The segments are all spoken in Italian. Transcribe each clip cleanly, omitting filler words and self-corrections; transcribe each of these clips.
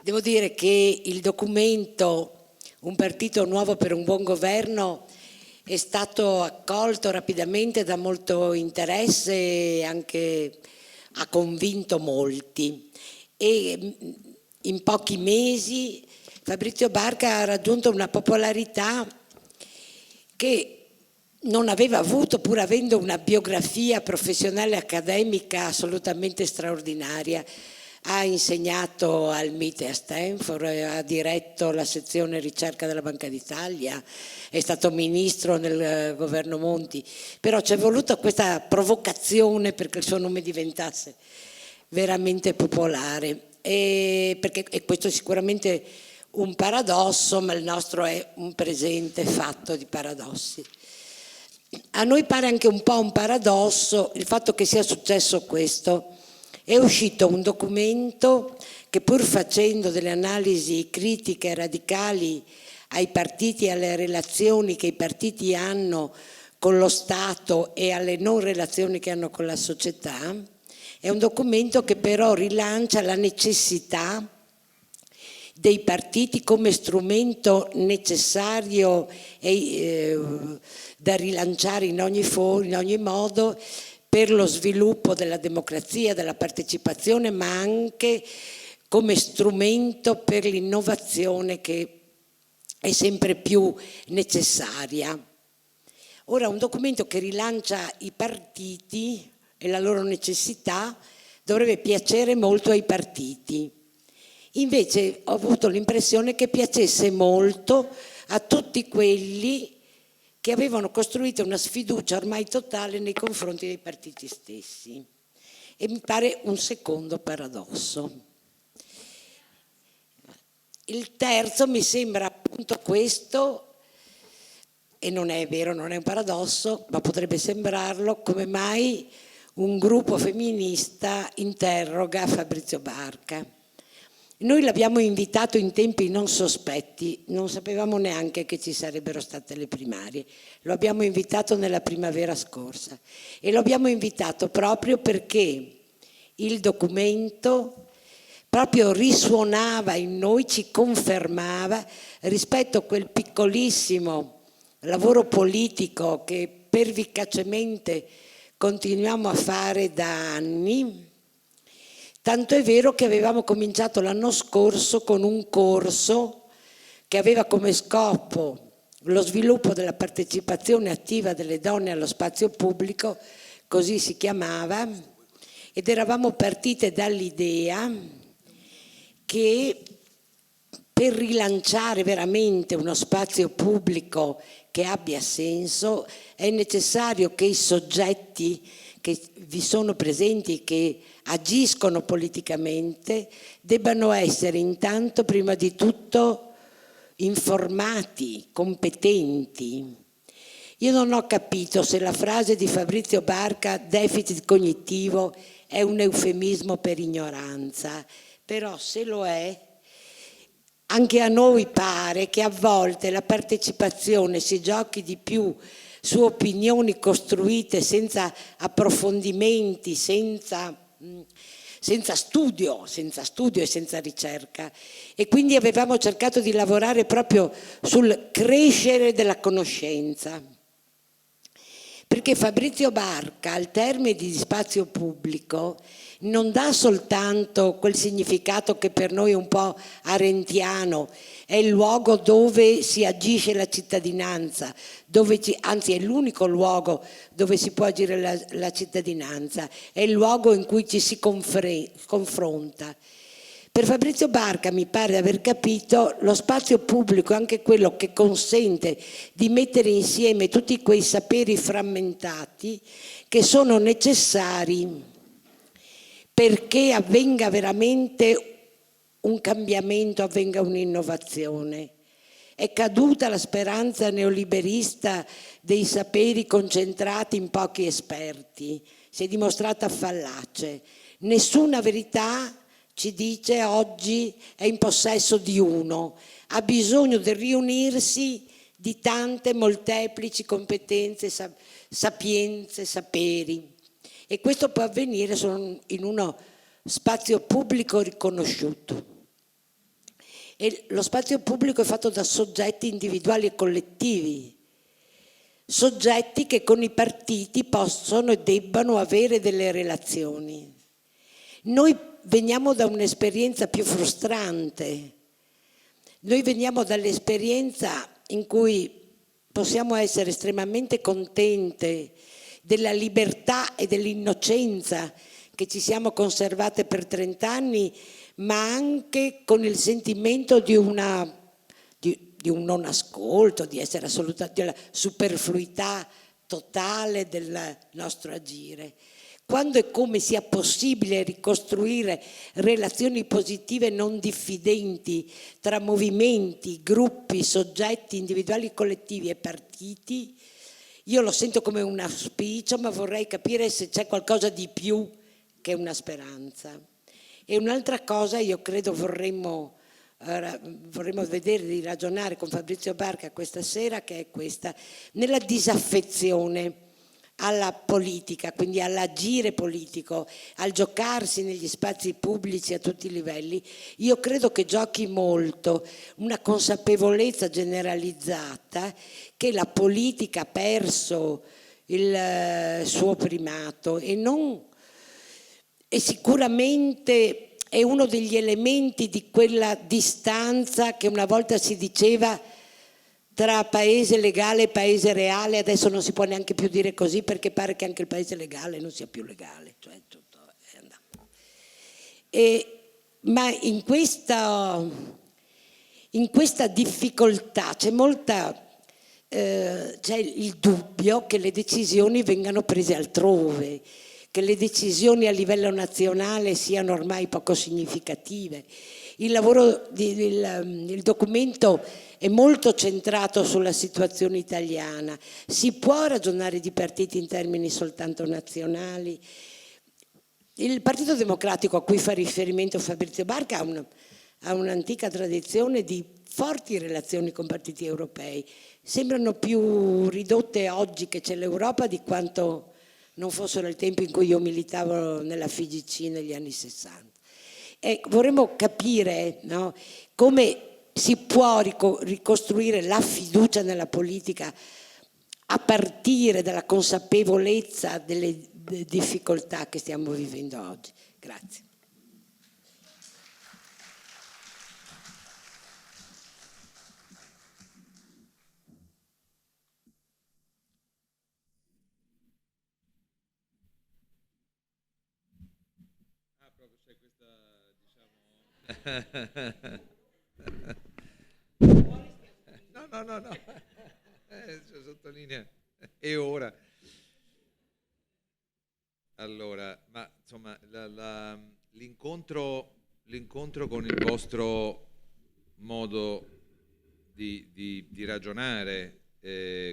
Devo dire che il documento Un partito nuovo per un buon governo è stato accolto rapidamente da molto interesse e anche ha convinto molti. E in pochi mesi Fabrizio Barca ha raggiunto una popolarità che non aveva avuto, pur avendo una biografia professionale e accademica assolutamente straordinaria. Ha insegnato al MIT e a Stanford, ha diretto la sezione ricerca della Banca d'Italia, è stato ministro nel governo Monti, però c'è voluta questa provocazione perché il suo nome diventasse veramente popolare. E questo è sicuramente un paradosso, ma il nostro è un presente fatto di paradossi. A noi pare anche un po' un paradosso il fatto che sia successo questo. È uscito un documento che, pur facendo delle analisi critiche e radicali ai partiti e alle relazioni che i partiti hanno con lo Stato e alle non relazioni che hanno con la società, è un documento che però rilancia la necessità dei partiti come strumento necessario e da rilanciare in ogni modo per lo sviluppo della democrazia, della partecipazione, ma anche come strumento per l'innovazione che è sempre più necessaria. Ora, un documento che rilancia i partiti e la loro necessità dovrebbe piacere molto ai partiti. Invece ho avuto l'impressione che piacesse molto a tutti quelli che avevano costruito una sfiducia ormai totale nei confronti dei partiti stessi. E mi pare un secondo paradosso. Il terzo mi sembra appunto questo, e non è vero, non è un paradosso, ma potrebbe sembrarlo: come mai un gruppo femminista interroga Fabrizio Barca. Noi l'abbiamo invitato in tempi non sospetti, non sapevamo neanche che ci sarebbero state le primarie, lo abbiamo invitato nella primavera scorsa e lo abbiamo invitato proprio perché il documento proprio risuonava in noi, ci confermava rispetto a quel piccolissimo lavoro politico che pervicacemente continuiamo a fare da anni. Tanto è vero che avevamo cominciato l'anno scorso con un corso che aveva come scopo lo sviluppo della partecipazione attiva delle donne allo spazio pubblico, così si chiamava, ed eravamo partite dall'idea che per rilanciare veramente uno spazio pubblico che abbia senso è necessario che i soggetti che vi sono presenti, che agiscono politicamente, debbano essere intanto prima di tutto informati, competenti. Io non ho capito se la frase di Fabrizio Barca, deficit cognitivo, è un eufemismo per ignoranza, però se lo è, anche a noi pare che a volte la partecipazione si giochi di più su opinioni costruite senza approfondimenti, senza studio e senza ricerca, e quindi avevamo cercato di lavorare proprio sul crescere della conoscenza, perché Fabrizio Barca al termine di spazio pubblico non dà soltanto quel significato che per noi è un po' arendtiano, è il luogo dove si agisce la cittadinanza, anzi è l'unico luogo dove si può agire la cittadinanza, è il luogo in cui ci si confronta. Per Fabrizio Barca mi pare di aver capito lo spazio pubblico è anche quello che consente di mettere insieme tutti quei saperi frammentati che sono necessari perché avvenga veramente un cambiamento, avvenga un'innovazione. È caduta la speranza neoliberista dei saperi concentrati in pochi esperti, si è dimostrata fallace. Nessuna verità, ci dice, oggi è in possesso di uno, ha bisogno del riunirsi di tante molteplici competenze, sapienze, saperi, e questo può avvenire solo in uno spazio pubblico riconosciuto. e lo spazio pubblico è fatto da soggetti individuali e collettivi, soggetti che con i partiti possono e debbano avere delle relazioni. Noi veniamo da un'esperienza più frustrante, noi veniamo dall'esperienza in cui possiamo essere estremamente contente della libertà e dell'innocenza che ci siamo conservate per 30 anni, ma anche con il sentimento di un non ascolto, di essere assolutamente della superfluità totale del nostro agire. Quando e come sia possibile ricostruire relazioni positive non diffidenti tra movimenti, gruppi, soggetti individuali, collettivi e partiti, io lo sento come un auspicio, ma vorrei capire se c'è qualcosa di più che una speranza. E un'altra cosa io credo vorremmo vedere, di ragionare con Fabrizio Barca questa sera, che è questa: nella disaffezione alla politica, quindi all'agire politico, al giocarsi negli spazi pubblici a tutti i livelli, io credo che giochi molto una consapevolezza generalizzata che la politica ha perso il suo primato e sicuramente è uno degli elementi di quella distanza che una volta si diceva tra paese legale e paese reale. Adesso non si può neanche più dire così, perché pare che anche il paese legale non sia più legale, cioè tutto è andato. Ma in questa difficoltà c'è il dubbio che le decisioni vengano prese altrove, che le decisioni a livello nazionale siano ormai poco significative. Il documento è molto centrato sulla situazione italiana. Si può ragionare di partiti in termini soltanto nazionali. Il Partito Democratico, a cui fa riferimento Fabrizio Barca, ha un'antica tradizione di forti relazioni con partiti europei. Sembrano più ridotte oggi che c'è l'Europa di quanto non fossero il tempo in cui io militavo nella FIGC negli anni 60. E vorremmo capire, no, come si può ricostruire la fiducia nella politica a partire dalla consapevolezza delle difficoltà che stiamo vivendo oggi. Grazie. No. Sottolinea. E ora? Allora, ma insomma, l'incontro con il vostro modo di ragionare,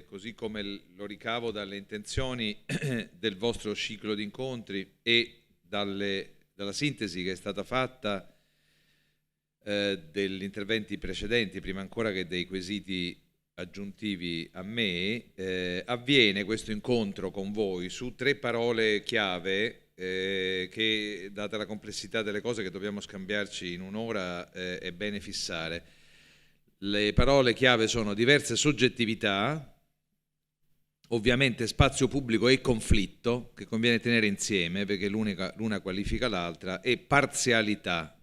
così come lo ricavo dalle intenzioni del vostro ciclo di incontri e dalla sintesi che è stata fatta degli interventi precedenti, prima ancora che dei quesiti aggiuntivi a me, avviene questo incontro con voi su 3 parole chiave che, data la complessità delle cose che dobbiamo scambiarci in un'ora, è bene fissare. Le parole chiave sono diverse soggettività, ovviamente spazio pubblico e conflitto, che conviene tenere insieme perché l'una qualifica l'altra, e parzialità.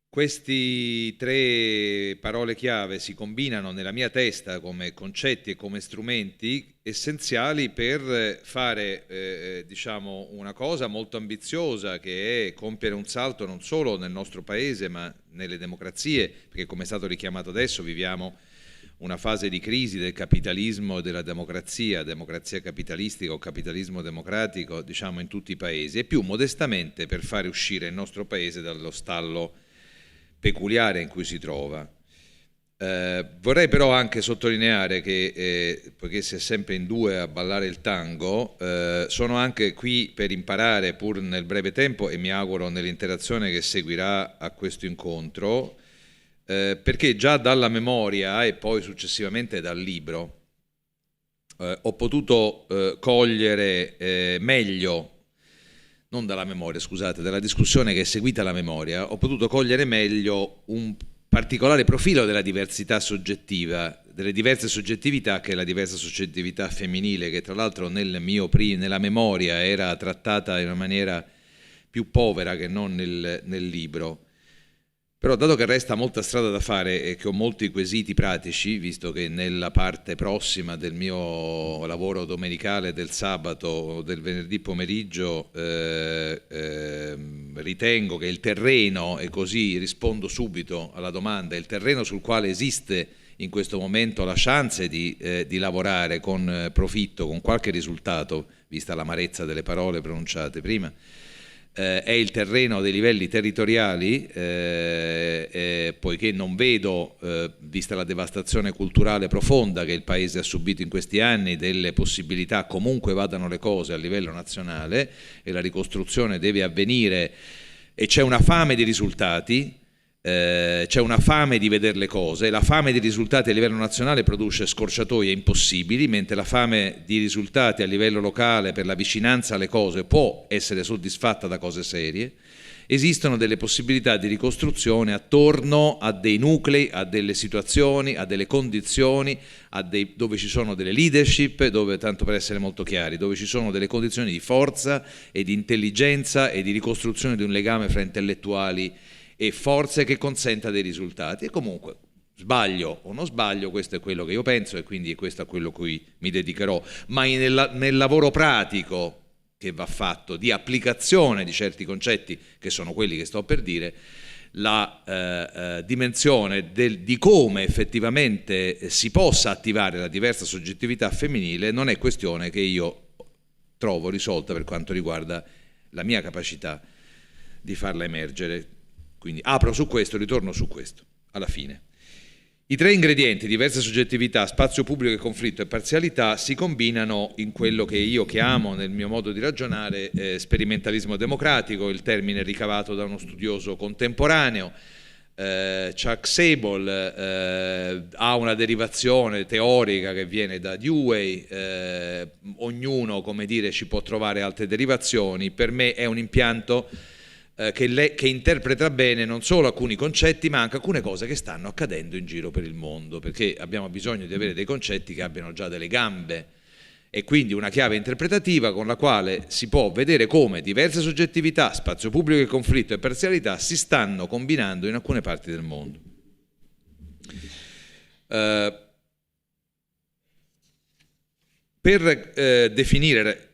Questi 3 parole chiave si combinano nella mia testa come concetti e come strumenti essenziali per fare diciamo una cosa molto ambiziosa, che è compiere un salto non solo nel nostro paese ma nelle democrazie, perché come è stato richiamato adesso viviamo una fase di crisi del capitalismo e della democrazia capitalistica o capitalismo democratico, diciamo, in tutti i paesi, e più modestamente per fare uscire il nostro paese dallo stallo peculiare in cui si trova. Vorrei però anche sottolineare che, poiché si è sempre in 2 a ballare il tango, sono anche qui per imparare, pur nel breve tempo, e mi auguro nell'interazione che seguirà a questo incontro, perché già dalla memoria e poi successivamente dal libro ho potuto cogliere meglio non dalla memoria, scusate, dalla discussione che è seguita alla memoria, ho potuto cogliere meglio un particolare profilo della diversità soggettiva, delle diverse soggettività, che è la diversa soggettività femminile, che tra l'altro nella memoria era trattata in una maniera più povera che non nel libro. Però dato che resta molta strada da fare e che ho molti quesiti pratici, visto che nella parte prossima del mio lavoro domenicale del sabato o del venerdì pomeriggio ritengo che il terreno, e così rispondo subito alla domanda, il terreno sul quale esiste in questo momento la chance di lavorare con profitto, con qualche risultato, vista l'amarezza delle parole pronunciate prima, è il terreno dei livelli territoriali, poiché non vedo, vista la devastazione culturale profonda che il Paese ha subito in questi anni, delle possibilità comunque vadano le cose a livello nazionale, e la ricostruzione deve avvenire, e c'è una fame di risultati. C'è una fame di vedere le cose, la fame di risultati a livello nazionale produce scorciatoie impossibili, mentre la fame di risultati a livello locale per la vicinanza alle cose può essere soddisfatta da cose serie. Esistono delle possibilità di ricostruzione attorno a dei nuclei, a delle situazioni, a delle condizioni, dove ci sono delle leadership, dove, tanto per essere molto chiari, dove ci sono delle condizioni di forza e di intelligenza e di ricostruzione di un legame fra intellettuali e forze che consenta dei risultati. E comunque, sbaglio o non sbaglio, questo è quello che io penso, e quindi questo è quello a cui mi dedicherò, ma nel lavoro pratico che va fatto di applicazione di certi concetti, che sono quelli che sto per dire, la dimensione di come effettivamente si possa attivare la diversa soggettività femminile non è questione che io trovo risolta per quanto riguarda la mia capacità di farla emergere. Quindi apro su questo, ritorno su questo, alla fine. I tre ingredienti, diverse soggettività, spazio pubblico e conflitto e parzialità, si combinano in quello che io chiamo, nel mio modo di ragionare, sperimentalismo democratico, il termine ricavato da uno studioso contemporaneo. Chuck Sable ha una derivazione teorica che viene da Dewey, ognuno, come dire, ci può trovare altre derivazioni. Per me è un impianto che interpreta bene non solo alcuni concetti, ma anche alcune cose che stanno accadendo in giro per il mondo, perché abbiamo bisogno di avere dei concetti che abbiano già delle gambe, e quindi una chiave interpretativa con la quale si può vedere come diverse soggettività, spazio pubblico e conflitto e parzialità si stanno combinando in alcune parti del mondo. Per definire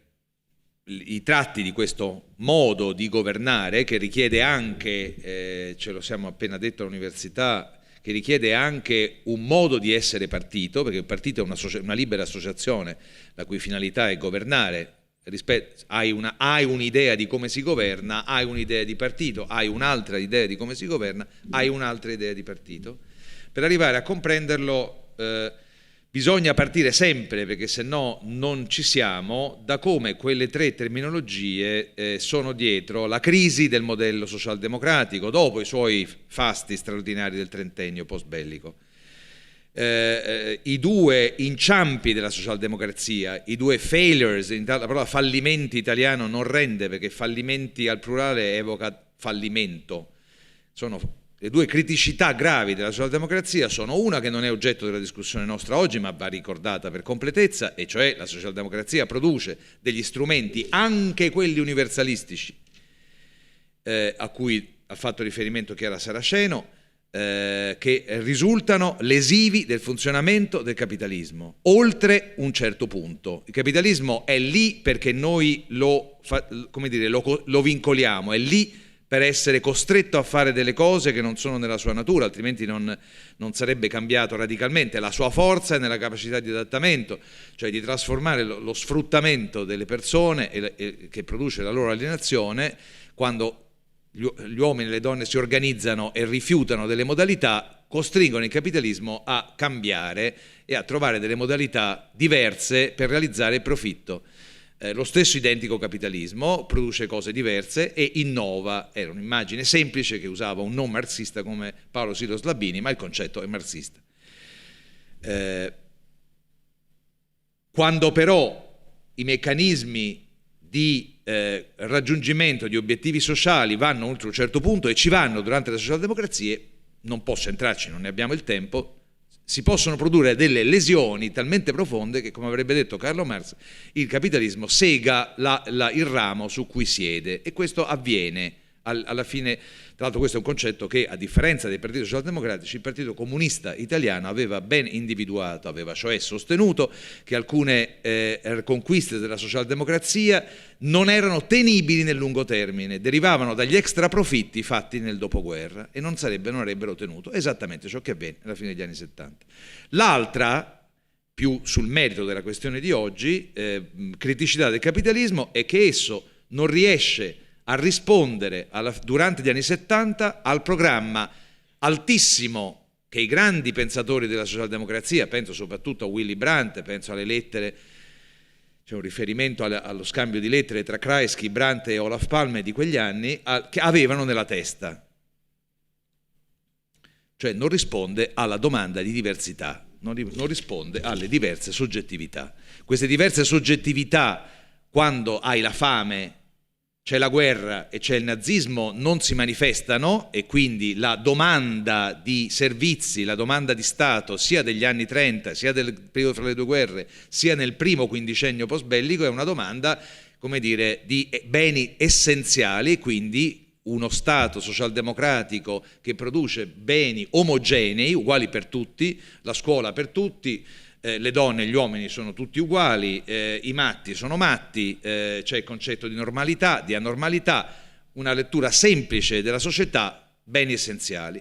i tratti di questo modo di governare, che richiede anche, ce lo siamo appena detto all'università, che richiede anche un modo di essere partito, perché il partito è una libera associazione la cui finalità è governare. Hai un'idea di come si governa, hai un'idea di partito, hai un'altra idea di come si governa, hai un'altra idea di partito. Per arrivare a comprenderlo bisogna partire sempre, perché se no non ci siamo, da come quelle tre terminologie sono dietro la crisi del modello socialdemocratico dopo i suoi fasti straordinari del trentennio post-bellico. I due inciampi della socialdemocrazia, i due failures, la parola fallimenti italiano non rende, perché fallimenti al plurale evoca fallimento, sono le due criticità gravi della socialdemocrazia. Sono una che non è oggetto della discussione nostra oggi, ma va ricordata per completezza, e cioè la socialdemocrazia produce degli strumenti, anche quelli universalistici, a cui ha fatto riferimento Chiara Saraceno, che risultano lesivi del funzionamento del capitalismo, oltre un certo punto. Il capitalismo è lì perché noi lo vincoliamo, è lì per essere costretto a fare delle cose che non sono nella sua natura, altrimenti non sarebbe cambiato radicalmente. La sua forza è nella capacità di adattamento, cioè di trasformare lo sfruttamento delle persone che produce la loro alienazione, quando gli uomini e le donne si organizzano e rifiutano delle modalità, costringono il capitalismo a cambiare e a trovare delle modalità diverse per realizzare il profitto. Lo stesso identico capitalismo produce cose diverse e innova. Era un'immagine semplice che usava un non marxista come Paolo Silos Labini, ma il concetto è marxista. Quando però i meccanismi di raggiungimento di obiettivi sociali vanno oltre un certo punto, e ci vanno durante le socialdemocrazie, non posso entrarci, non ne abbiamo il tempo, si possono produrre delle lesioni talmente profonde che, come avrebbe detto Carlo Marx, il capitalismo sega il ramo su cui siede, e questo avviene alla fine. Tra l'altro questo è un concetto che, a differenza dei partiti socialdemocratici, il Partito Comunista Italiano aveva ben individuato, aveva cioè sostenuto che alcune conquiste della socialdemocrazia non erano tenibili nel lungo termine, derivavano dagli extra profitti fatti nel dopoguerra e non avrebbero tenuto, esattamente ciò che avvenne alla fine degli anni 70. L'altra, più sul merito della questione di oggi, criticità del capitalismo è che esso non riesce a rispondere durante gli anni 70 al programma altissimo che i grandi pensatori della socialdemocrazia, penso soprattutto a Willy Brandt, penso alle lettere, c'è un riferimento allo scambio di lettere tra Kreisky, Brandt e Olaf Palme di quegli anni, che avevano nella testa. Cioè non risponde alla domanda di diversità, non risponde alle diverse soggettività. Queste diverse soggettività, quando hai la fame, c'è la guerra e c'è il nazismo, non si manifestano, e quindi la domanda di servizi, la domanda di Stato, sia degli anni 30, sia del periodo fra le due guerre, sia nel primo quindicennio post-bellico, è una domanda, come dire, di beni essenziali, e quindi uno Stato socialdemocratico che produce beni omogenei, uguali per tutti, la scuola per tutti, le donne e gli uomini sono tutti uguali, i matti sono matti, c'è il concetto di normalità, di anormalità, una lettura semplice della società, beni essenziali.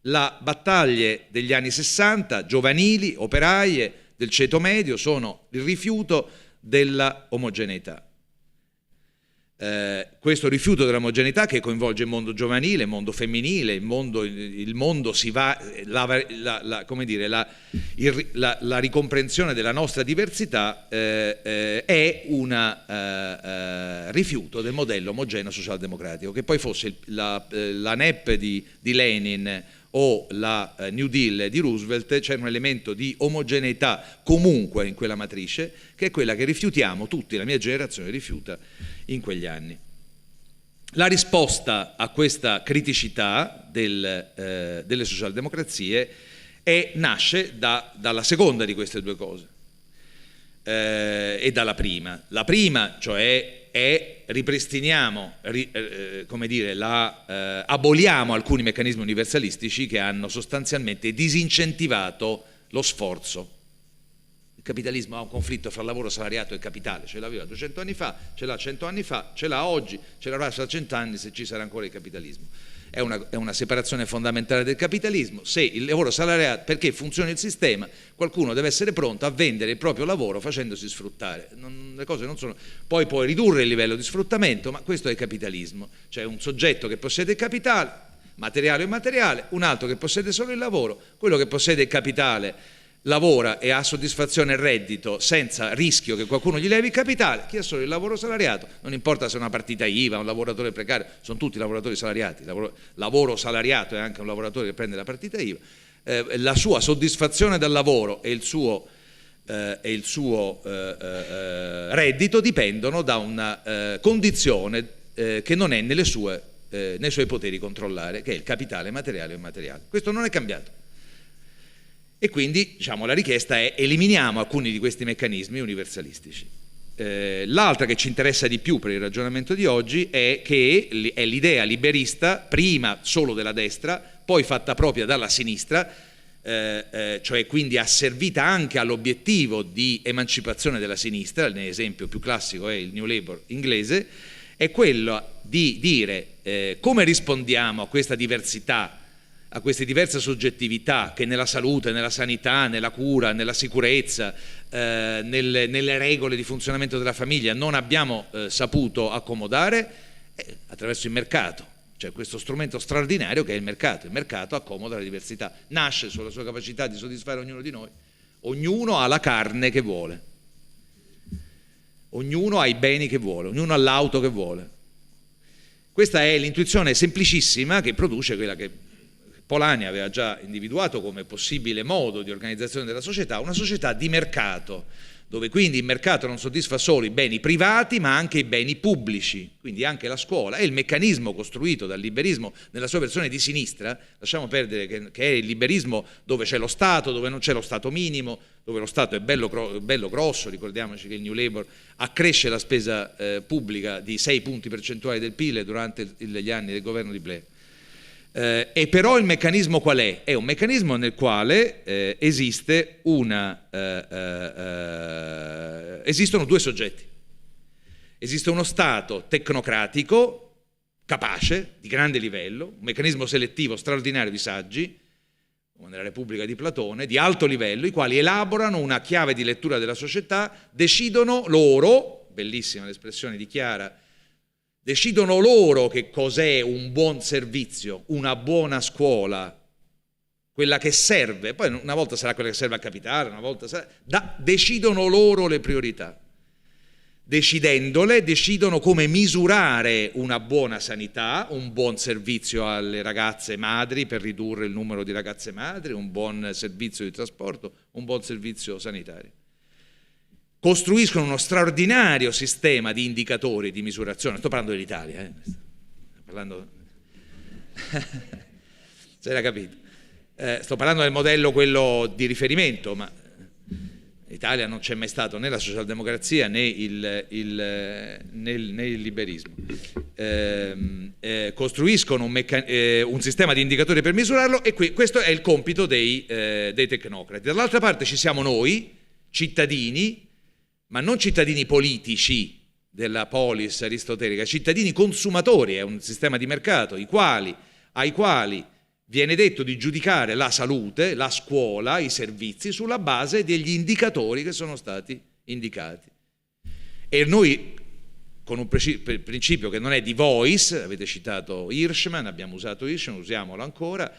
Le battaglie degli anni 60, giovanili, operaie, del ceto medio, sono il rifiuto della omogeneità. Questo rifiuto dell'omogeneità, che coinvolge il mondo giovanile, il mondo femminile, il mondo si va, come dire, la ricomprensione della nostra diversità è un rifiuto del modello omogeneo socialdemocratico, che poi fosse la NEP di Lenin o la New Deal di Roosevelt. C'è un elemento di omogeneità comunque in quella matrice, che è quella che rifiutiamo tutti, la mia generazione rifiuta in quegli anni. La risposta a questa criticità delle socialdemocrazie nasce dalla seconda di queste due cose e dalla prima. La prima, cioè, ripristiniamo, come dire, aboliamo alcuni meccanismi universalistici che hanno sostanzialmente disincentivato lo sforzo. Il capitalismo ha un conflitto fra lavoro, salariato e capitale, ce l'aveva 200 anni fa, ce l'ha 100 anni fa, ce l'ha oggi, ce l'avrà fra 100 anni se ci sarà ancora il capitalismo. È una separazione fondamentale del capitalismo. Se il lavoro salariato, perché funzioni il sistema, qualcuno deve essere pronto a vendere il proprio lavoro facendosi sfruttare. Le cose non sono. Poi puoi ridurre il livello di sfruttamento, ma questo è il capitalismo. Cioè un soggetto che possiede il capitale, materiale o immateriale, un altro che possiede solo il lavoro, quello che possiede il capitale lavora e ha soddisfazione e reddito senza rischio che qualcuno gli levi il capitale. Chi ha solo il lavoro salariato, non importa se è una partita IVA, un lavoratore precario, sono tutti lavoratori salariati. Lavoro salariato è anche un lavoratore che prende la partita IVA. La sua soddisfazione dal lavoro e il suo reddito dipendono da una condizione che non è nei suoi poteri controllare, che è il capitale materiale e immateriale. Questo non è cambiato. E quindi, diciamo, la richiesta è: eliminiamo alcuni di questi meccanismi universalistici. L'altra che ci interessa di più per il ragionamento di oggi è l'idea liberista, prima solo della destra, poi fatta propria dalla sinistra, cioè quindi asservita anche all'obiettivo di emancipazione della sinistra. L'esempio più classico è il New Labour inglese, è quello di dire come rispondiamo a questa diversità, a queste diverse soggettività che nella salute, nella sanità, nella cura, nella sicurezza, nelle regole di funzionamento della famiglia non abbiamo saputo accomodare, attraverso il mercato. C'è questo strumento straordinario che è il mercato. Il mercato accomoda la diversità, nasce sulla sua capacità di soddisfare ognuno di noi. Ognuno ha la carne che vuole, ognuno ha i beni che vuole, ognuno ha l'auto che vuole. Questa è l'intuizione semplicissima che produce quella che Polanyi aveva già individuato come possibile modo di organizzazione della società, una società di mercato, dove quindi il mercato non soddisfa solo i beni privati ma anche i beni pubblici, quindi anche la scuola. È il meccanismo costruito dal liberismo nella sua versione di sinistra, lasciamo perdere che è il liberismo dove c'è lo Stato, dove non c'è lo Stato minimo, dove lo Stato è bello grosso. Ricordiamoci che il New Labour accresce la spesa pubblica di 6 punti percentuali del PIL durante gli anni del governo di Blair. E però il meccanismo qual è? È un meccanismo nel quale esistono due soggetti. Esiste uno Stato tecnocratico, capace, di grande livello, un meccanismo selettivo straordinario di saggi, come nella Repubblica di Platone, di alto livello, i quali elaborano una chiave di lettura della società, decidono loro, bellissima l'espressione di Chiara, decidono loro che cos'è un buon servizio, una buona scuola, quella che serve, poi una volta sarà quella che serve a capitare, una volta sarà, decidono loro le priorità. Decidendole, decidono come misurare una buona sanità, un buon servizio alle ragazze madri per ridurre il numero di ragazze madri, un buon servizio di trasporto, un buon servizio sanitario. Costruiscono uno straordinario sistema di indicatori di misurazione. Sto parlando dell'Italia, sto parlando... Se l'ha capito. Sto parlando del modello quello di riferimento, ma in Italia non c'è mai stato né la socialdemocrazia né il liberismo. Costruiscono un sistema di indicatori per misurarlo e questo è il compito dei tecnocrati. Dall'altra parte ci siamo noi, cittadini, ma non cittadini politici della polis aristotelica, cittadini consumatori, è un sistema di mercato, ai quali viene detto di giudicare la salute, la scuola, i servizi sulla base degli indicatori che sono stati indicati. E noi, con un principio che non è di voice, avete citato Hirschman, abbiamo usato Hirschman, usiamolo ancora,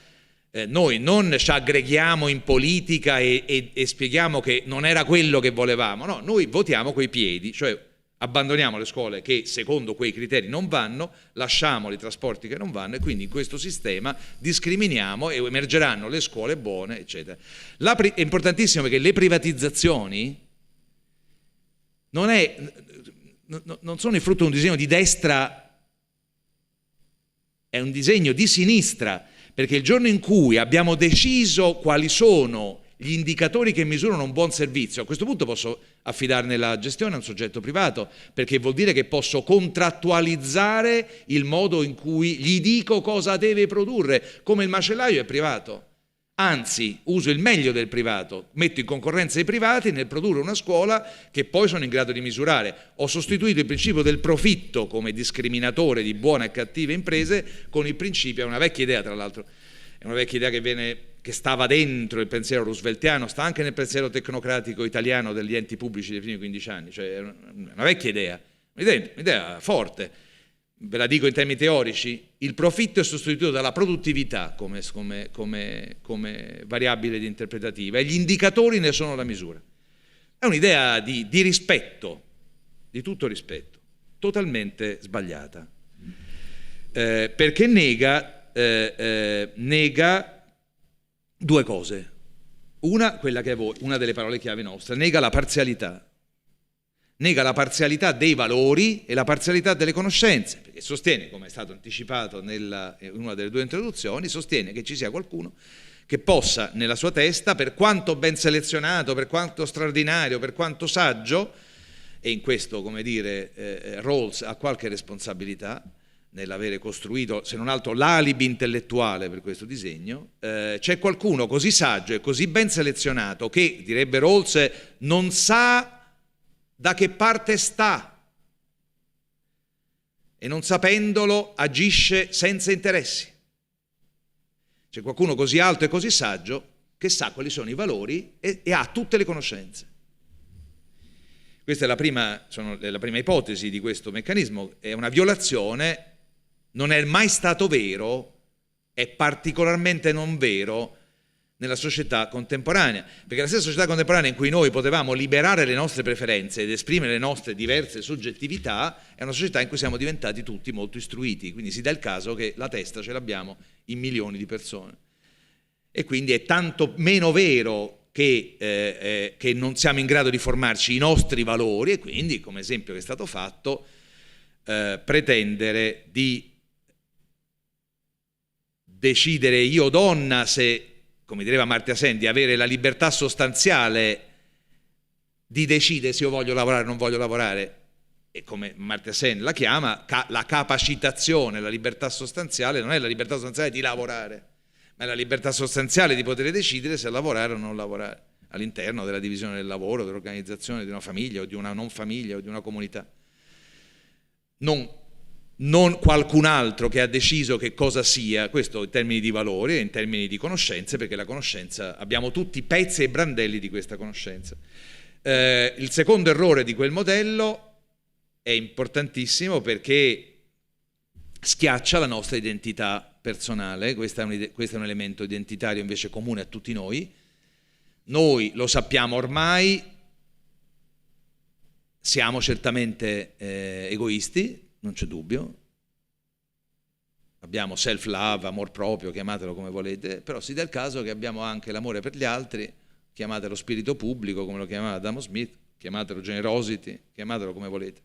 noi non ci aggreghiamo in politica e spieghiamo che non era quello che volevamo, no, noi votiamo coi piedi, cioè abbandoniamo le scuole che secondo quei criteri non vanno, lasciamo i trasporti che non vanno e quindi in questo sistema discriminiamo e emergeranno le scuole buone, eccetera. È importantissimo perché le privatizzazioni non sono il frutto di un disegno di destra, è un disegno di sinistra, perché il giorno in cui abbiamo deciso quali sono gli indicatori che misurano un buon servizio, a questo punto posso affidarne la gestione a un soggetto privato, perché vuol dire che posso contrattualizzare il modo in cui gli dico cosa deve produrre, come il macellaio è privato. Anzi, uso il meglio del privato, metto in concorrenza i privati nel produrre una scuola che poi sono in grado di misurare. Ho sostituito il principio del profitto come discriminatore di buone e cattive imprese con il principio, è una vecchia idea tra l'altro, è una vecchia idea che stava dentro il pensiero rooseveltiano, sta anche nel pensiero tecnocratico italiano degli enti pubblici dei primi 15 anni, cioè è una vecchia idea, un'idea forte. Ve la dico in termini teorici, il profitto è sostituito dalla produttività come variabile di interpretativa e gli indicatori ne sono la misura. È un'idea di rispetto, di tutto rispetto, totalmente sbagliata, perché nega due cose. Una, quella che è una delle parole chiave nostre, nega la parzialità dei valori e la parzialità delle conoscenze, perché sostiene, come è stato anticipato in una delle due introduzioni, sostiene che ci sia qualcuno che possa nella sua testa, per quanto ben selezionato, per quanto straordinario, per quanto saggio, e in questo, come dire, Rawls ha qualche responsabilità nell'avere costruito, se non altro, l'alibi intellettuale per questo disegno, c'è qualcuno così saggio e così ben selezionato che, direbbe Rawls, non sa da che parte sta e non sapendolo agisce senza interessi. C'è qualcuno così alto e così saggio che sa quali sono i valori e ha tutte le conoscenze. Questa è la prima ipotesi di questo meccanismo, è una violazione, non è mai stato vero, è particolarmente non vero nella società contemporanea, perché la stessa società contemporanea in cui noi potevamo liberare le nostre preferenze ed esprimere le nostre diverse soggettività è una società in cui siamo diventati tutti molto istruiti, quindi si dà il caso che la testa ce l'abbiamo in milioni di persone. E quindi è tanto meno vero che non siamo in grado di formarci i nostri valori, e quindi, come esempio che è stato fatto, pretendere di decidere io donna se, come diceva Amartya Sen, di avere la libertà sostanziale di decidere se io voglio lavorare o non voglio lavorare, e come Amartya Sen la chiama, la capacitazione, la libertà sostanziale non è la libertà sostanziale di lavorare, ma è la libertà sostanziale di poter decidere se lavorare o non lavorare, all'interno della divisione del lavoro, dell'organizzazione di una famiglia o di una non famiglia o di una comunità. Non qualcun altro che ha deciso che cosa sia, questo in termini di valori e in termini di conoscenze, perché la conoscenza, abbiamo tutti pezzi e brandelli di questa conoscenza. Il secondo errore di quel modello è importantissimo perché schiaccia la nostra identità personale. Questo è un elemento identitario invece comune a tutti noi. Noi lo sappiamo ormai, siamo certamente egoisti, non c'è dubbio, abbiamo self-love, amor proprio, chiamatelo come volete, però si dà il caso che abbiamo anche l'amore per gli altri, chiamatelo spirito pubblico, come lo chiamava Adam Smith, chiamatelo generosity, chiamatelo come volete.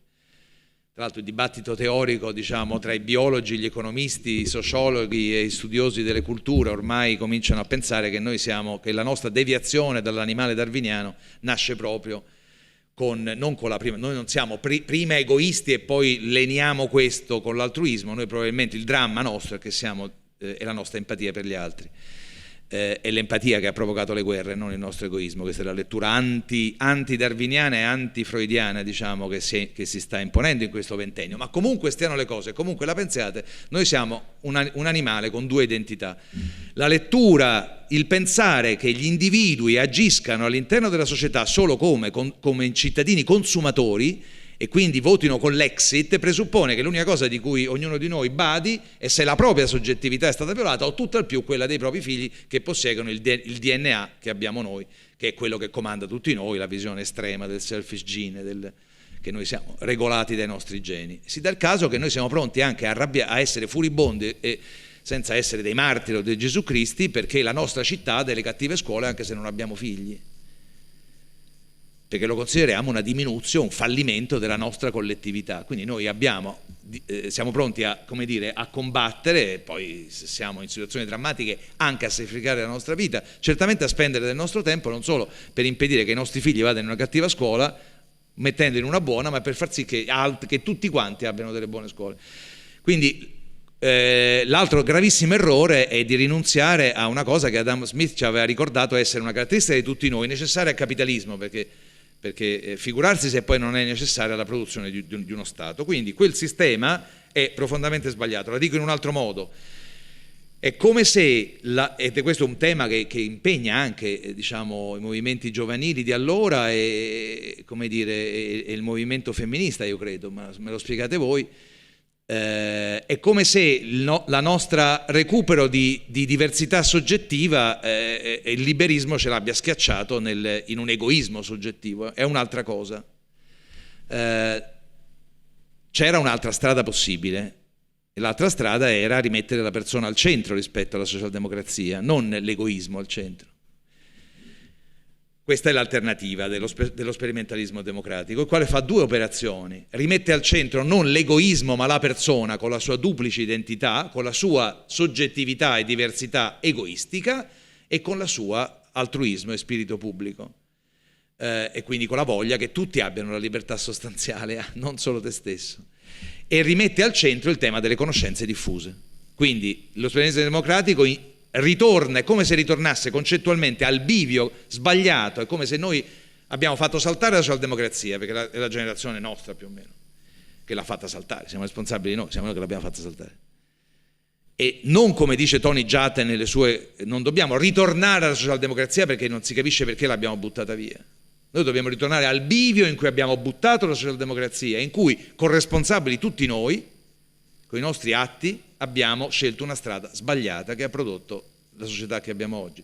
Tra l'altro il dibattito teorico, diciamo, tra i biologi, gli economisti, i sociologhi e i studiosi delle culture ormai cominciano a pensare che che la nostra deviazione dall'animale darwiniano nasce proprio non con la prima, noi non siamo prima egoisti e poi leniamo questo con l'altruismo, noi probabilmente il dramma nostro è che è la nostra empatia per gli altri, è l'empatia che ha provocato le guerre, non il nostro egoismo. Questa è la lettura anti-darwiniana e anti-freudiana, diciamo, che si sta imponendo in questo ventennio, ma comunque stiano le cose, comunque la pensiate, noi siamo un animale con due identità. La lettura, il pensare che gli individui agiscano all'interno della società solo come cittadini consumatori e quindi votino con l'exit, presuppone che l'unica cosa di cui ognuno di noi badi è se la propria soggettività è stata violata o tutt'al più quella dei propri figli che posseggono il DNA che abbiamo noi, che è quello che comanda tutti noi, la visione estrema del selfish gene, che noi siamo regolati dai nostri geni. Si dà il caso che noi siamo pronti anche a essere furibondi e senza essere dei martiri o dei Gesù Cristi, perché la nostra città ha delle cattive scuole anche se non abbiamo figli, perché lo consideriamo una diminuzione, un fallimento della nostra collettività. Quindi noi siamo pronti a combattere, e poi se siamo in situazioni drammatiche anche a sacrificare la nostra vita, certamente a spendere del nostro tempo non solo per impedire che i nostri figli vadano in una cattiva scuola, mettendoli in una buona, ma per far sì che tutti quanti abbiano delle buone scuole. Quindi l'altro gravissimo errore è di rinunziare a una cosa che Adam Smith ci aveva ricordato essere una caratteristica di tutti noi, necessaria al capitalismo, perché figurarsi se poi non è necessaria la produzione di uno Stato. Quindi quel sistema è profondamente sbagliato. La dico in un altro modo: è come se, ed questo è un tema che impegna anche diciamo, i movimenti giovanili di allora e il movimento femminista, io credo, ma me lo spiegate voi. È come se la nostra recupero di diversità soggettiva il liberismo ce l'abbia schiacciato in un egoismo soggettivo. È un'altra cosa. C'era un'altra strada possibile, e l'altra strada era rimettere la persona al centro rispetto alla socialdemocrazia, non l'egoismo al centro. Questa è l'alternativa dello sperimentalismo democratico, il quale fa due operazioni: rimette al centro non l'egoismo ma la persona con la sua duplice identità, con la sua soggettività e diversità egoistica e con la sua altruismo e spirito pubblico, e quindi con la voglia che tutti abbiano la libertà sostanziale, non solo te stesso, e rimette al centro il tema delle conoscenze diffuse. Quindi lo sperimentalismo democratico ritorna, è come se ritornasse concettualmente al bivio sbagliato, è come se noi abbiamo fatto saltare la socialdemocrazia, perché è la generazione nostra più o meno che l'ha fatta saltare, siamo responsabili noi, siamo noi che l'abbiamo fatta saltare. E non, come dice Tony Jatten nelle sue, non dobbiamo ritornare alla socialdemocrazia perché non si capisce perché l'abbiamo buttata via. Noi dobbiamo ritornare al bivio in cui abbiamo buttato la socialdemocrazia, in cui, corresponsabili tutti noi, con i nostri atti, abbiamo scelto una strada sbagliata che ha prodotto la società che abbiamo oggi.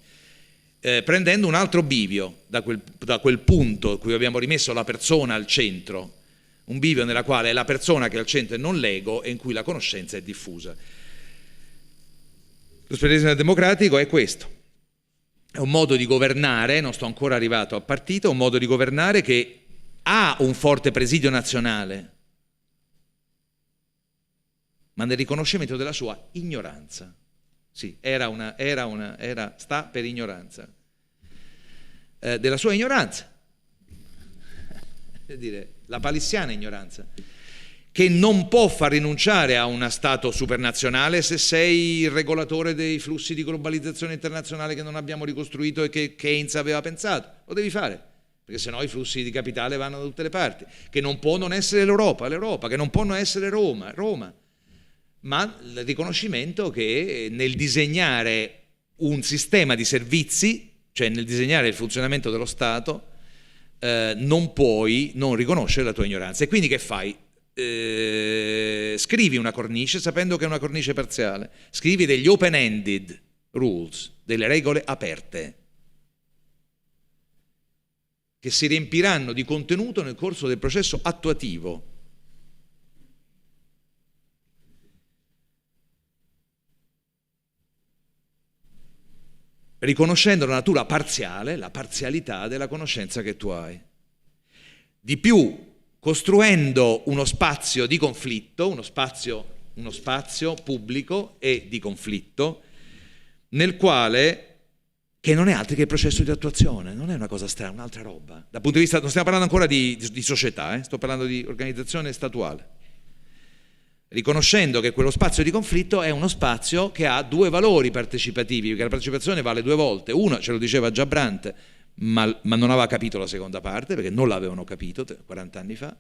Prendendo un altro bivio da quel punto in cui abbiamo rimesso la persona al centro, un bivio nella quale è la persona che è al centro e non l'ego, e in cui la conoscenza è diffusa. Lo sperimentalismo democratico è questo. è un modo di governare, non sto ancora arrivato al partito, è un modo di governare che ha un forte presidio nazionale, ma nel riconoscimento della sua ignoranza. Sì, sta per ignoranza. Della sua ignoranza, per dire, la palissiana ignoranza, che non può far rinunciare a uno Stato supernazionale se sei il regolatore dei flussi di globalizzazione internazionale che non abbiamo ricostruito e che Keynes aveva pensato. Lo devi fare, perché sennò i flussi di capitale vanno da tutte le parti, che non può non essere l'Europa, che non può non essere Roma, ma il riconoscimento che nel disegnare un sistema di servizi, cioè nel disegnare il funzionamento dello Stato, non puoi non riconoscere la tua ignoranza. E quindi che fai? Scrivi una cornice sapendo che è una cornice parziale, scrivi degli open-ended rules, delle regole aperte, che si riempiranno di contenuto nel corso del processo attuativo. Riconoscendo la natura parziale, la parzialità della conoscenza che tu hai. Di più, costruendo uno spazio di conflitto, uno spazio pubblico e di conflitto, nel quale, che non è altro che il processo di attuazione, non è una cosa strana, un'altra roba. Dal punto di vista, non stiamo parlando ancora di società, sto parlando di organizzazione statuale. Riconoscendo che quello spazio di conflitto è uno spazio che ha due valori partecipativi, perché la partecipazione vale due volte. Uno, ce lo diceva già Brandt, ma non aveva capito la seconda parte, perché non l'avevano capito 40 anni fa,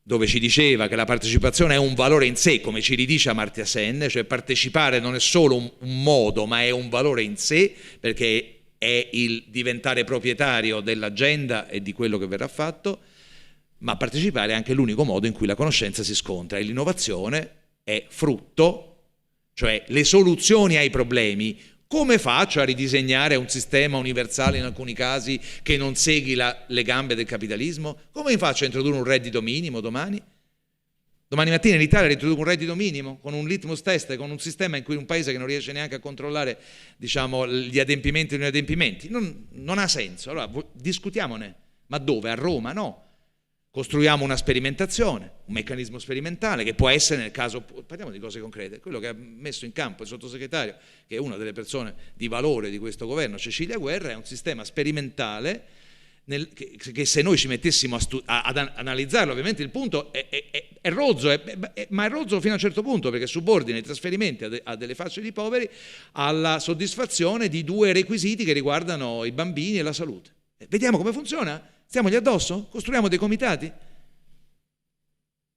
dove ci diceva che la partecipazione è un valore in sé, come ci ridice Amartya Sen, cioè partecipare non è solo un modo, ma è un valore in sé, perché è il diventare proprietario dell'agenda e di quello che verrà fatto, ma partecipare è anche l'unico modo in cui la conoscenza si scontra, e l'innovazione è frutto, cioè le soluzioni ai problemi. Come faccio a ridisegnare un sistema universale in alcuni casi che non segui le gambe del capitalismo? Come faccio a introdurre un reddito minimo domani? Domani mattina in Italia introduco un reddito minimo con un litmus test, con un sistema in cui un paese che non riesce neanche a controllare, diciamo, gli adempimenti e non adempimenti. Non ha senso. Allora discutiamone. Ma dove? A Roma? No. Costruiamo una sperimentazione, un meccanismo sperimentale che può essere, nel caso, parliamo di cose concrete, quello che ha messo in campo il sottosegretario, che è una delle persone di valore di questo governo, Cecilia Guerra, è un sistema sperimentale che se noi ci mettessimo ad analizzarlo, ovviamente il punto è rozzo, ma è rozzo fino a un certo punto, perché subordina i trasferimenti a delle fasce di poveri alla soddisfazione di due requisiti che riguardano i bambini e la salute. Vediamo come funziona? Stiamogli addosso? Costruiamo dei comitati?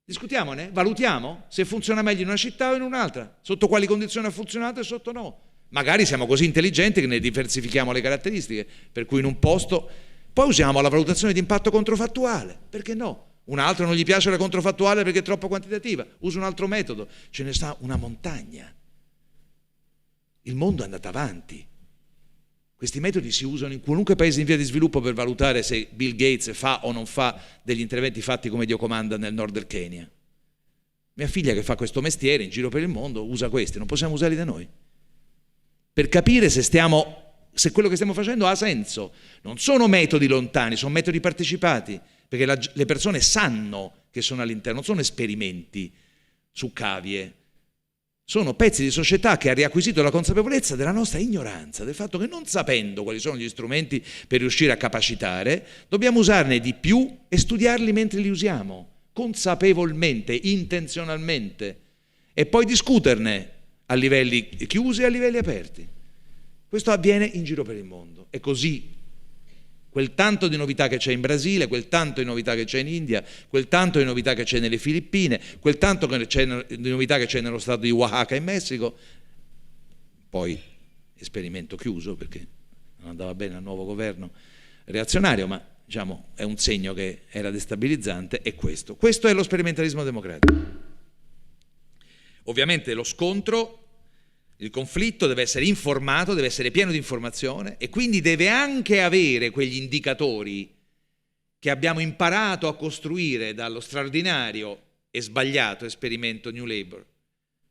Discutiamone? Valutiamo se funziona meglio in una città o in un'altra, sotto quali condizioni ha funzionato e sotto no. Magari siamo così intelligenti che ne diversifichiamo le caratteristiche, per cui in un posto poi usiamo la valutazione di impatto controfattuale, perché no? Un altro non gli piace la controfattuale perché è troppo quantitativa, usa un altro metodo, ce ne sta una montagna. Il mondo è andato avanti. Questi metodi si usano in qualunque paese in via di sviluppo per valutare se Bill Gates fa o non fa degli interventi fatti come Dio comanda nel nord del Kenya. Mia figlia, che fa questo mestiere in giro per il mondo, usa questi, non possiamo usarli da noi. Per capire se quello che stiamo facendo ha senso. Non sono metodi lontani, sono metodi partecipati, perché le persone sanno che sono all'interno, non sono esperimenti su cavie. Sono pezzi di società che ha riacquisito la consapevolezza della nostra ignoranza, del fatto che non sapendo quali sono gli strumenti per riuscire a capacitare, dobbiamo usarne di più e studiarli mentre li usiamo, consapevolmente, intenzionalmente, e poi discuterne a livelli chiusi e a livelli aperti. Questo avviene in giro per il mondo. È così. Quel tanto di novità che c'è in Brasile, quel tanto di novità che c'è in India, quel tanto di novità che c'è nelle Filippine, quel tanto di novità che c'è nello stato di Oaxaca in Messico, poi esperimento chiuso perché non andava bene al nuovo governo reazionario, ma diciamo è un segno che era destabilizzante, è questo. Questo è lo sperimentalismo democratico. Ovviamente lo scontro, il conflitto deve essere informato, deve essere pieno di informazione e quindi deve anche avere quegli indicatori che abbiamo imparato a costruire dallo straordinario e sbagliato esperimento New Labour.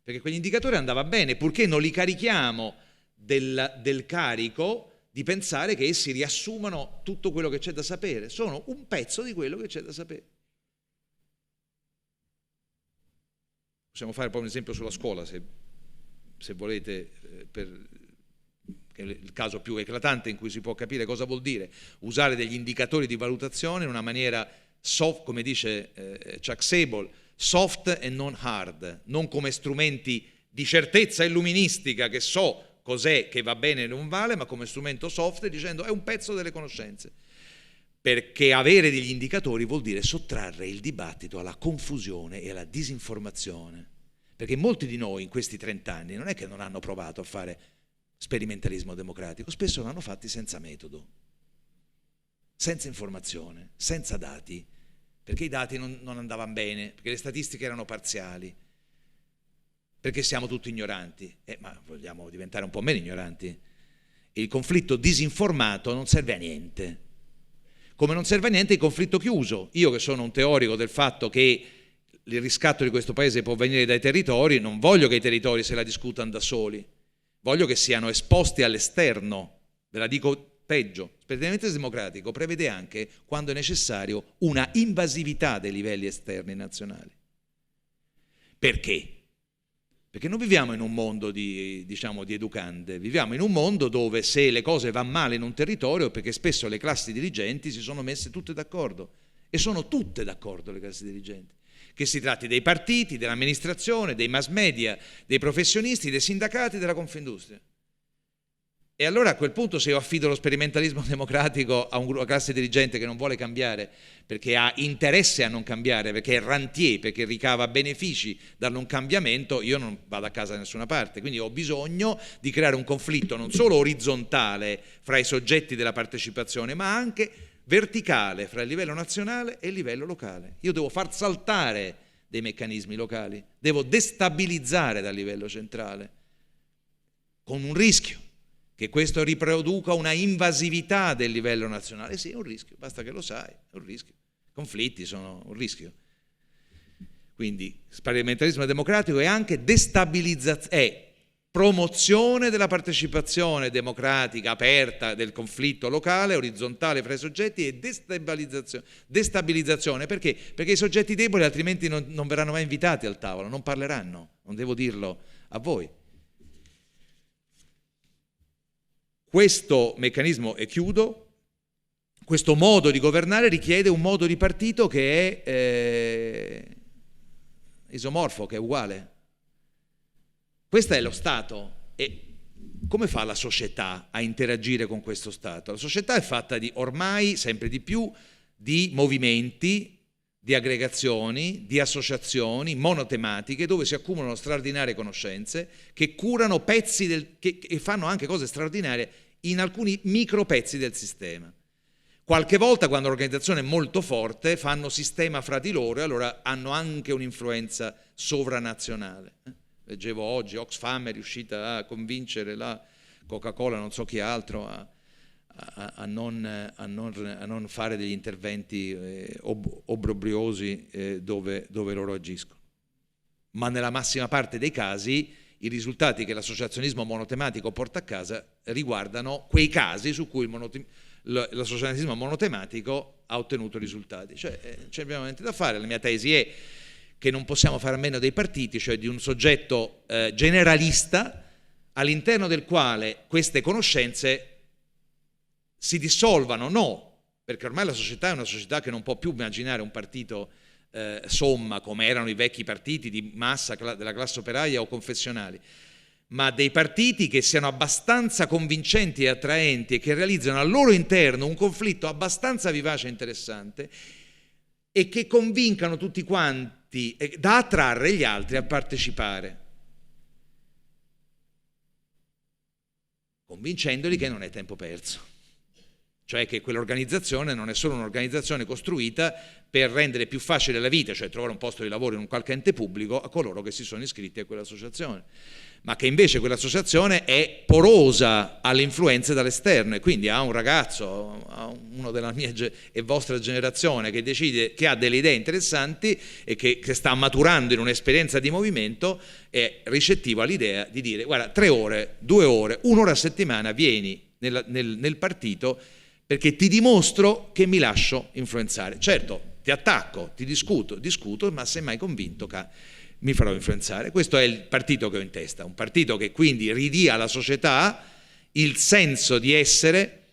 Perché quegli indicatori andava bene, purché non li carichiamo del carico di pensare che essi riassumano tutto quello che c'è da sapere, sono un pezzo di quello che c'è da sapere. Possiamo fare poi un esempio sulla scuola, se volete, che è il caso più eclatante in cui si può capire cosa vuol dire usare degli indicatori di valutazione in una maniera soft, come dice Chuck Sable, soft e non hard, non come strumenti di certezza illuministica che so cos'è che va bene e non vale, ma come strumento soft, dicendo è un pezzo delle conoscenze. Perché avere degli indicatori vuol dire sottrarre il dibattito alla confusione e alla disinformazione. Perché molti di noi in questi 30 anni non è che non hanno provato a fare sperimentalismo democratico, spesso l'hanno fatti senza metodo, senza informazione, senza dati, perché i dati non andavano bene, perché le statistiche erano parziali, perché siamo tutti ignoranti, ma vogliamo diventare un po' meno ignoranti. Il conflitto disinformato non serve a niente, come non serve a niente il conflitto chiuso. Io che sono un teorico del fatto che il riscatto di questo paese può venire dai territori, non voglio che i territori se la discutano da soli, voglio che siano esposti all'esterno. Ve la dico peggio, il sperimento democratico prevede anche, quando è necessario, una invasività dei livelli esterni nazionali. Perché? Perché non viviamo in un mondo di educande, viviamo in un mondo dove se le cose vanno male in un territorio, perché spesso le classi dirigenti si sono messe tutte d'accordo, e sono tutte d'accordo le classi dirigenti, che si tratti dei partiti, dell'amministrazione, dei mass media, dei professionisti, dei sindacati, della Confindustria. E allora a quel punto, se io affido lo sperimentalismo democratico a una classe dirigente che non vuole cambiare, perché ha interesse a non cambiare, perché è rentier, perché ricava benefici dal non cambiamento, io non vado a casa da nessuna parte. Quindi ho bisogno di creare un conflitto non solo orizzontale fra i soggetti della partecipazione, ma anche verticale fra il livello nazionale e il livello locale. Io devo far saltare dei meccanismi locali, devo destabilizzare dal livello centrale, con un rischio, che questo riproduca una invasività del livello nazionale. Sì, è un rischio, basta che lo sai, è un rischio. Conflitti sono un rischio. Quindi sperimentalismo democratico è anche destabilizzazione, è promozione della partecipazione democratica aperta del conflitto locale, orizzontale fra i soggetti, e destabilizzazione. Perché? Perché i soggetti deboli altrimenti non verranno mai invitati al tavolo, non parleranno, non devo dirlo a voi. Questo meccanismo, e chiudo, questo modo di governare richiede un modo di partito che è isomorfo, che è uguale. Questo è lo Stato. E come fa la società a interagire con questo Stato? La società è fatta ormai sempre di più di movimenti, di aggregazioni, di associazioni monotematiche dove si accumulano straordinarie conoscenze che curano pezzi che fanno anche cose straordinarie in alcuni micro pezzi del sistema. Qualche volta, quando l'organizzazione è molto forte, fanno sistema fra di loro e allora hanno anche un'influenza sovranazionale. Leggevo oggi, Oxfam è riuscita a convincere la Coca-Cola, non so chi altro, a non fare degli interventi obbrobriosi dove loro agiscono. Ma nella massima parte dei casi i risultati che l'associazionismo monotematico porta a casa riguardano quei casi su cui l'associazionismo monotematico ha ottenuto risultati. Cioè c'è veramente da fare. La mia tesi è che non possiamo fare a meno dei partiti, cioè di un soggetto generalista all'interno del quale queste conoscenze si dissolvano, no, perché ormai la società è una società che non può più immaginare un partito somma, come erano i vecchi partiti di massa della classe operaia o confessionali, ma dei partiti che siano abbastanza convincenti e attraenti e che realizzano al loro interno un conflitto abbastanza vivace e interessante e che convincano tutti quanti da attrarre gli altri a partecipare, convincendoli che non è tempo perso. Cioè che quell'organizzazione non è solo un'organizzazione costruita per rendere più facile la vita, cioè trovare un posto di lavoro in un qualche ente pubblico a coloro che si sono iscritti a quell'associazione, ma che invece quell'associazione è porosa alle influenze dall'esterno e quindi a un ragazzo, a uno della mia e vostra generazione che decide, che ha delle idee interessanti e che sta maturando in un'esperienza di movimento, è ricettivo all'idea di dire: guarda, 3 ore, 2 ore, 1 ora a settimana vieni nel partito, perché ti dimostro che mi lascio influenzare. Certo, ti attacco, ti discuto, ma se mai convinto che mi farò influenzare. Questo è il partito che ho in testa, un partito che quindi ridia alla società il senso di avere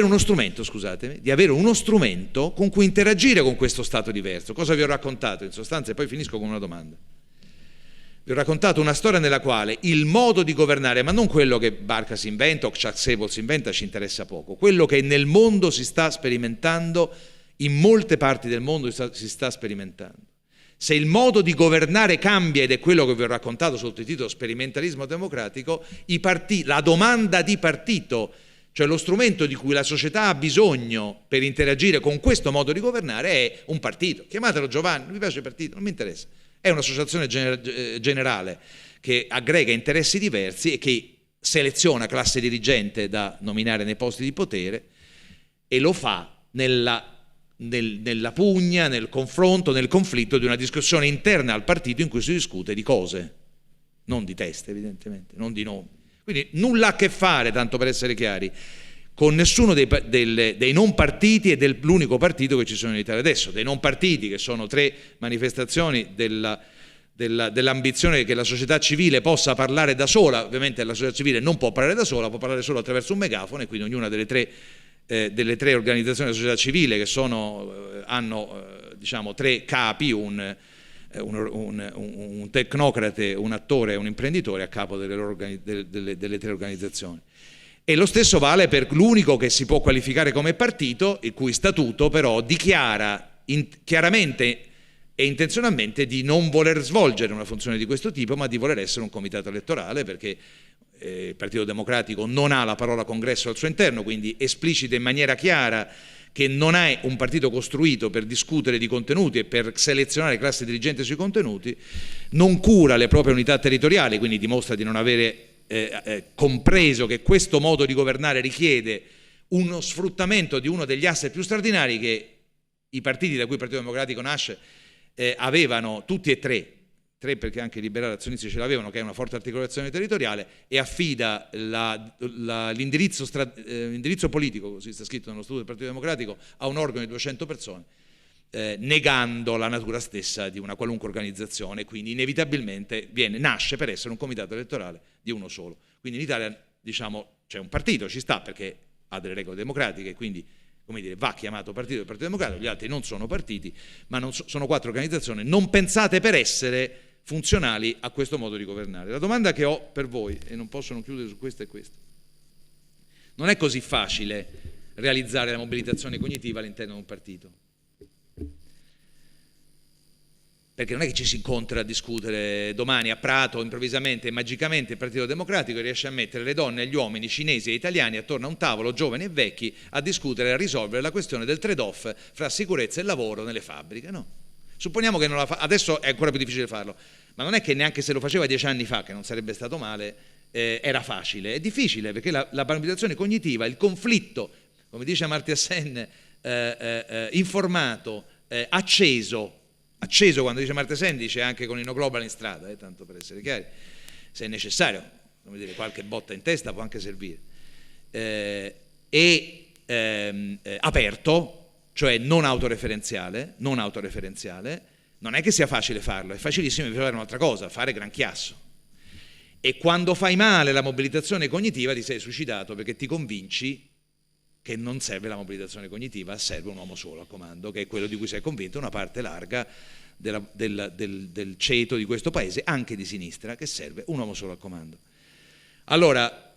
uno strumento, scusatemi, di avere uno strumento con cui interagire con questo stato diverso. Cosa vi ho raccontato in sostanza? E poi finisco con una domanda. Vi ho raccontato una storia nella quale il modo di governare, ma non quello che Barca si inventa o Chuck Sable si inventa, ci interessa poco, quello che nel mondo si sta sperimentando, in molte parti del mondo si sta sperimentando. Se il modo di governare cambia, ed è quello che vi ho raccontato sotto il titolo sperimentalismo democratico, la domanda di partito, cioè lo strumento di cui la società ha bisogno per interagire con questo modo di governare, è un partito. Chiamatelo Giovanni, non mi piace il partito, non mi interessa. È un'associazione generale che aggrega interessi diversi e che seleziona classe dirigente da nominare nei posti di potere, e lo fa nella pugna, nel confronto, nel conflitto di una discussione interna al partito in cui si discute di cose, non di teste evidentemente, non di nomi. Quindi nulla a che fare, tanto per essere chiari, con nessuno dei non partiti e dell'unico partito che ci sono in Italia adesso, dei non partiti che sono 3 manifestazioni dell'ambizione che la società civile possa parlare da sola. Ovviamente la società civile non può parlare da sola, può parlare solo attraverso un megafono, e quindi ognuna delle tre organizzazioni della società civile che hanno diciamo 3 capi, un tecnocrate, un attore e un imprenditore a capo delle 3 organizzazioni. E lo stesso vale per l'unico che si può qualificare come partito, il cui statuto però dichiara chiaramente e intenzionalmente di non voler svolgere una funzione di questo tipo, ma di voler essere un comitato elettorale, perché il Partito Democratico non ha la parola congresso al suo interno, quindi esplicita in maniera chiara che non è un partito costruito per discutere di contenuti e per selezionare classe dirigente sui contenuti, non cura le proprie unità territoriali, quindi dimostra di non avere compreso che questo modo di governare richiede uno sfruttamento di uno degli asset più straordinari che i partiti da cui il Partito Democratico nasce avevano tutti e 3 perché anche i liberali azionisti ce l'avevano, che è una forte articolazione territoriale, e affida l'indirizzo politico, così sta scritto nello statuto del Partito Democratico, a un organo di 200 persone, negando la natura stessa di una qualunque organizzazione, quindi inevitabilmente nasce per essere un comitato elettorale di uno solo. Quindi in Italia, diciamo, c'è un partito, ci sta perché ha delle regole democratiche, quindi va chiamato partito del Partito Democratico, gli altri non sono partiti, ma sono 4 organizzazioni non pensate per essere funzionali a questo modo di governare. La domanda che ho per voi, e non posso non chiudere su questa, è questa: non è così facile realizzare la mobilitazione cognitiva all'interno di un partito, perché non è che ci si incontra a discutere domani a Prato improvvisamente e magicamente il Partito Democratico riesce a mettere le donne e gli uomini cinesi e italiani attorno a un tavolo, giovani e vecchi, a discutere e a risolvere la questione del trade-off fra sicurezza e lavoro nelle fabbriche, no? Supponiamo che non la fa, adesso è ancora più difficile farlo, ma non è che neanche se lo faceva 10 anni fa, che non sarebbe stato male, era facile. È difficile perché la mobilitazione cognitiva, il conflitto, come dice Amartya Sen, informato, acceso, quando dice Amartya Sen dice anche con Inno Global in strada, tanto per essere chiari, se è necessario, come dire, qualche botta in testa può anche servire, aperto, cioè non autoreferenziale, non è che sia facile farlo, è facilissimo fare un'altra cosa, fare gran chiasso. E quando fai male la mobilitazione cognitiva ti sei suicidato, perché ti convinci che non serve la mobilitazione cognitiva, serve un uomo solo al comando, che è quello di cui si è convinto una parte larga del ceto di questo paese, anche di sinistra, che serve un uomo solo al comando. Allora,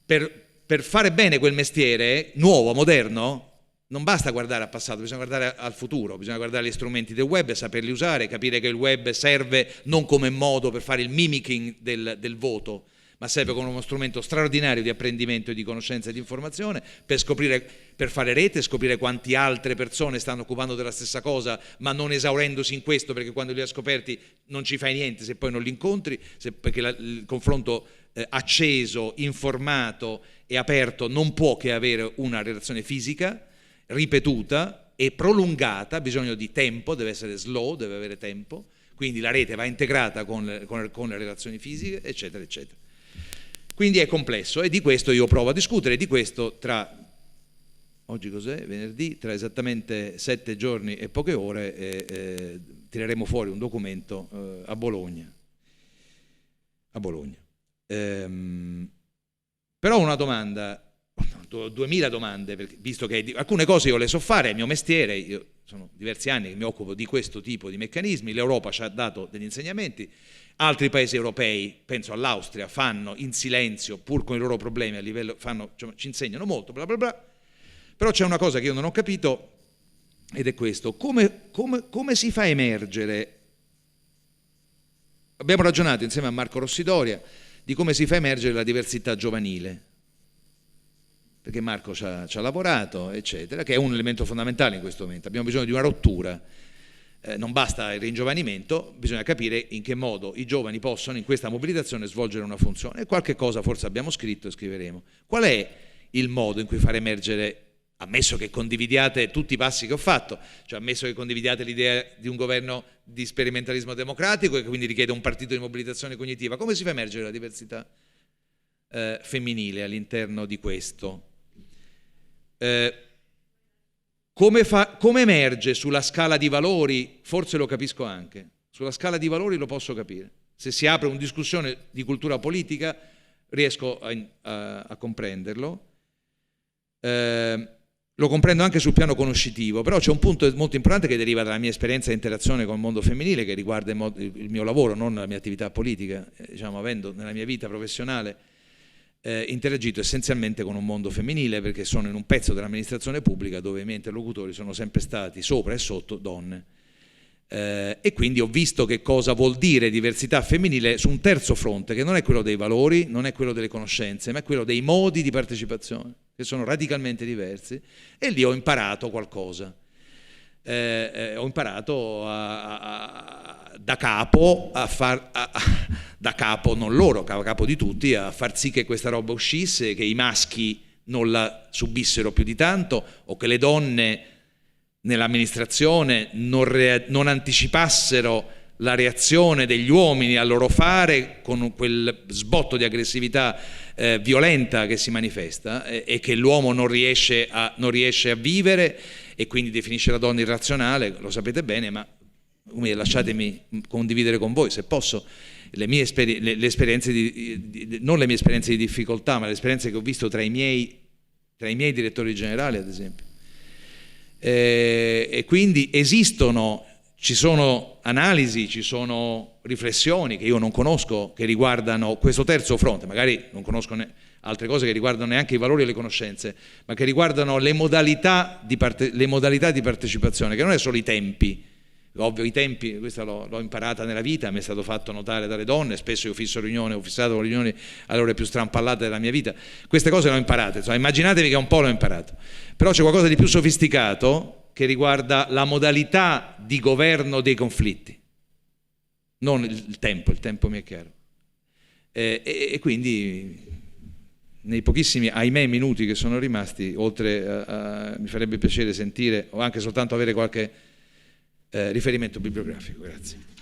per fare bene quel mestiere nuovo, moderno, non basta guardare al passato, bisogna guardare al futuro, bisogna guardare gli strumenti del web, saperli usare, capire che il web serve non come modo per fare il mimicking del voto, ma serve come uno strumento straordinario di apprendimento e di conoscenza e di informazione, per fare rete, scoprire quante altre persone stanno occupando della stessa cosa, ma non esaurendosi in questo, perché quando li hai scoperti non ci fai niente se poi non li incontri, perché il confronto acceso, informato e aperto non può che avere una relazione fisica, ripetuta e prolungata, ha bisogno di tempo, deve essere slow, deve avere tempo, quindi la rete va integrata con le relazioni fisiche, eccetera, eccetera. Quindi è complesso e di questo io provo a discutere, di questo oggi cos'è? Venerdì, tra esattamente 7 giorni e poche ore tireremo fuori un documento a Bologna. Però una domanda, 2000 domande, perché, visto che alcune cose io le so fare, è il mio mestiere, io sono diversi anni che mi occupo di questo tipo di meccanismi, l'Europa ci ha dato degli insegnamenti, altri paesi europei, penso all'Austria, fanno in silenzio, pur con i loro problemi a livello, ci insegnano molto, bla bla bla. Però c'è una cosa che io non ho capito ed è questo, come si fa a emergere, abbiamo ragionato insieme a Marco Rossidoria di come si fa emergere la diversità giovanile, perché Marco ci ha lavorato, eccetera, che è un elemento fondamentale in questo momento. Abbiamo bisogno di una rottura, non basta il ringiovanimento, bisogna capire in che modo i giovani possono in questa mobilitazione svolgere una funzione. E qualche cosa forse abbiamo scritto e scriveremo. Qual è il modo in cui far emergere, ammesso che condividiate tutti i passi che ho fatto, cioè ammesso che condividiate l'idea di un governo di sperimentalismo democratico e che quindi richiede un partito di mobilitazione cognitiva, come si fa emergere la diversità femminile all'interno di questo? Come emerge sulla scala di valori? Forse lo capisco anche, sulla scala di valori lo posso capire. Se si apre una discussione di cultura politica riesco a comprenderlo. Lo comprendo anche sul piano conoscitivo, però c'è un punto molto importante che deriva dalla mia esperienza di interazione con il mondo femminile, che riguarda il mio lavoro, non la mia attività politica, diciamo, avendo nella mia vita professionale interagito essenzialmente con un mondo femminile, perché sono in un pezzo dell'amministrazione pubblica dove i miei interlocutori sono sempre stati sopra e sotto donne. E quindi ho visto che cosa vuol dire diversità femminile su un terzo fronte, che non è quello dei valori, non è quello delle conoscenze, ma è quello dei modi di partecipazione, che sono radicalmente diversi, e lì ho imparato qualcosa. Ho imparato da capo da capo, non loro, a capo di tutti, a far sì che questa roba uscisse, che i maschi non la subissero più di tanto, o che le donne nell'amministrazione non anticipassero la reazione degli uomini al loro fare con quel sbotto di aggressività violenta che si manifesta e che l'uomo non riesce a vivere e quindi definisce la donna irrazionale, lo sapete bene, ma lasciatemi condividere con voi, se posso, le esperienze non le mie esperienze di difficoltà, ma le esperienze che ho visto tra i miei direttori generali, ad esempio. E quindi ci sono analisi, ci sono riflessioni che io non conosco che riguardano questo terzo fronte, magari non conosco altre cose che riguardano neanche i valori e le conoscenze, ma che riguardano le modalità di partecipazione, che non è solo i tempi. Ovvio, i tempi, questa l'ho imparata nella vita, mi è stato fatto notare dalle donne, spesso io ho fissato riunioni alle ore più strampallate della mia vita, queste cose le ho imparate, insomma, immaginatevi che un po' l'ho imparato, però c'è qualcosa di più sofisticato che riguarda la modalità di governo dei conflitti, non il tempo mi è chiaro, e quindi nei pochissimi, ahimè, minuti che sono rimasti, oltre mi farebbe piacere sentire o anche soltanto avere qualche riferimento bibliografico. Grazie.